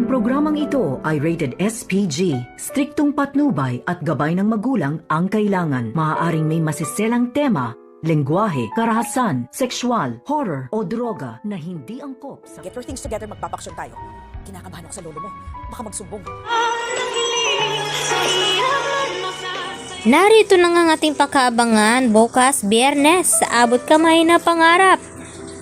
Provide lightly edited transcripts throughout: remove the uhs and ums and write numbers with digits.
Ang programang ito ay rated SPG. Striktong patnubay at gabay ng magulang ang kailangan. Maaaring may masiselang tema, lengguwahe, karahasan, sexual, horror o droga na hindi angkop sa... Get your things together, magpapaksyon tayo. Kinakabahan ako sa lolo mo. Baka magsumbong. Narito na nga ang ating pakaabangan bukas Biyernes sa Abot Kamay na Pangarap.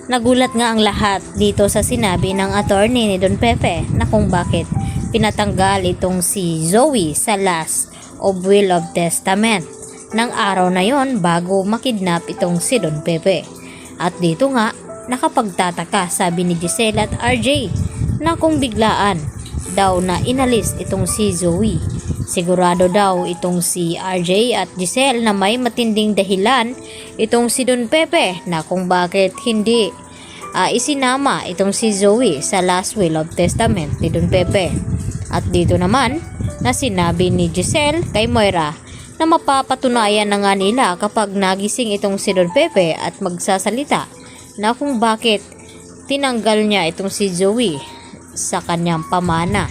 Nagulat nga ang lahat dito sa sinabi ng attorney ni Don Pepe na kung bakit pinatanggal itong si Zoe sa last of will of testament ng araw na yon bago makidnap itong si Don Pepe. At dito nga nakapagtataka sabi ni Giselle at RJ na kung biglaan daw na inalis itong si Zoe. Sigurado daw itong si RJ at Giselle na may matinding dahilan itong si Don Pepe na kung bakit hindi isinama itong si Zoe sa last will of testament ni Don Pepe. At dito naman na sinabi ni Giselle kay Moira na mapapatunayan na nga nila kapag nagising itong si Don Pepe at magsasalita na kung bakit tinanggal niya itong si Zoe sa kanyang pamana.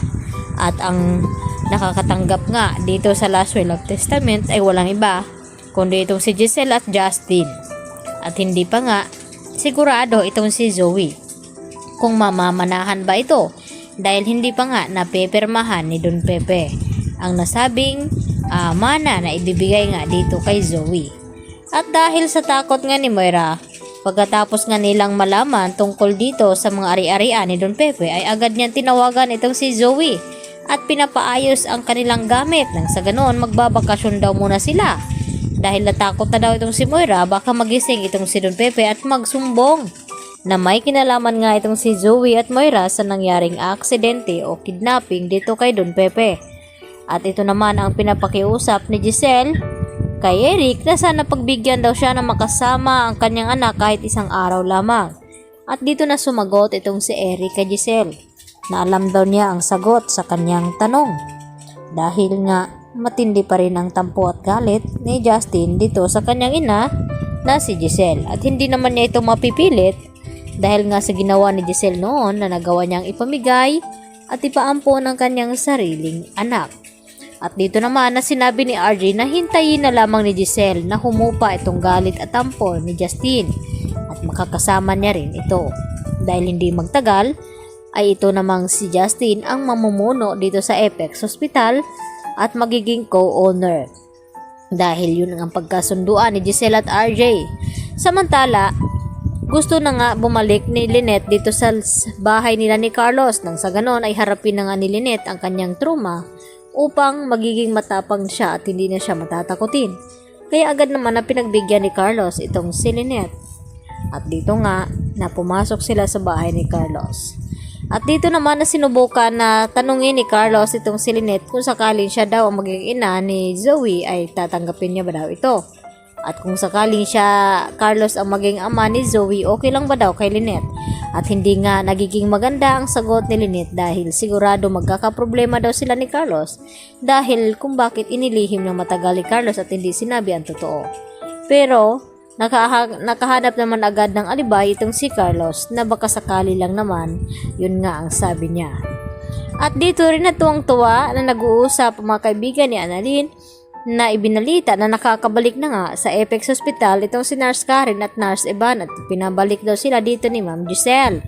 At ang nakakatanggap nga dito sa last will of testament ay walang iba kundi itong si Giselle at Justin. At hindi pa nga sigurado itong si Zoe kung mamamanahan ba ito dahil hindi pa nga napepirmahan ni Don Pepe ang nasabing mana na ibibigay nga dito kay Zoe. At dahil sa takot nga ni Moira, pagkatapos nga nilang malaman tungkol dito sa mga ari-arian ni Don Pepe ay agad niyang tinawagan itong si Zoe at pinapaayos ang kanilang gamit nang sa ganoon magbabakasyon daw muna sila dahil natakot na daw itong si Moira baka magising itong si Don Pepe at magsumbong na may kinalaman nga itong si Zoe at Moira sa nangyaring aksidente o kidnapping dito kay Don Pepe. At ito naman ang pinapakiusap ni Giselle kay Eric na sana pagbigyan daw siya na makasama ang kanyang anak kahit isang araw lamang. At dito na sumagot itong si Eric kay Giselle na alam daw niya ang sagot sa kanyang tanong dahil nga matindi pa rin ang tampo at galit ni Justin dito sa kanyang ina na si Giselle at hindi naman niya ito mapipilit dahil nga sa ginawa ni Giselle noon na nagawa niyang ipamigay at ipaampo ng kanyang sariling anak. At dito naman na sinabi ni RJ na hintayin na lamang ni Giselle na humupa itong galit at tampo ni Justin at makakasama niya rin ito dahil hindi magtagal ay ito namang si Justin ang mamumuno dito sa Apex Hospital at magiging co-owner dahil yun ang pagkasunduan ni Giselle at RJ. Samantala, gusto na nga bumalik ni Lynette dito sa bahay nila ni Carlos nang sa ganon ay harapin na nga ni Lynette ang kanyang trauma upang magiging matapang siya at hindi na siya matatakutin. Kaya agad naman na pinagbigyan ni Carlos itong si Lynette. At dito nga na pumasok sila sa bahay ni Carlos. At dito naman na sinubukan na tanungin ni Carlos itong si Lynette kung sakaling siya daw ang magiging ina ni Zoe ay tatanggapin niya ba daw ito. At kung sakaling siya, Carlos ang maging ama ni Zoe, okay lang ba daw kay Lynette? At hindi nga nagiging maganda ang sagot ni Lynette dahil sigurado magkakaproblema daw sila ni Carlos dahil kung bakit inilihim ng matagal ni Carlos at hindi sinabi ang totoo. Pero nakahanap naman agad ng alibay itong si Carlos na baka sakali lang naman, yun nga ang sabi niya. At dito rin na tuwang-tuwa na nag-uusap ang mga kaibigan ni Annalyn na ibinalita na nakakabalik na nga sa Apex Hospital itong si Nurse Karen at Nurse Evan at pinabalik daw sila dito ni Ma'am Giselle.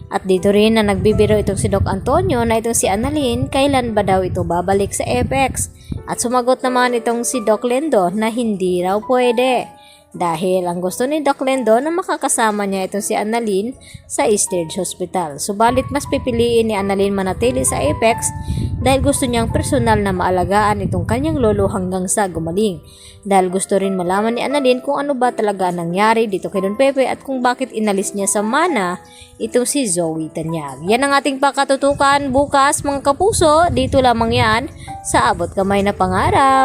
At dito rin na nagbibiro itong si Doc Antonio na itong si Annalyn kailan ba daw ito babalik sa Apex. At sumagot naman itong si Doc Lendo na hindi raw pwede. Dahil ang gusto ni Doc Lendo na makakasama niya itong si Annalyn sa Easthridge Hospital. Subalit mas pipiliin ni Annalyn manatili sa Apex dahil gusto niyang personal na maalagaan itong kanyang lolo hanggang sa gumaling. Dahil gusto rin malaman ni Annalyn kung ano ba talaga nangyari dito kay Don Pepe at kung bakit inalis niya sa mana itong si Zoe Tanyag. Yan ang ating pakatutukan bukas mga kapuso. Dito lamang yan sa Abot Kamay na Pangarap.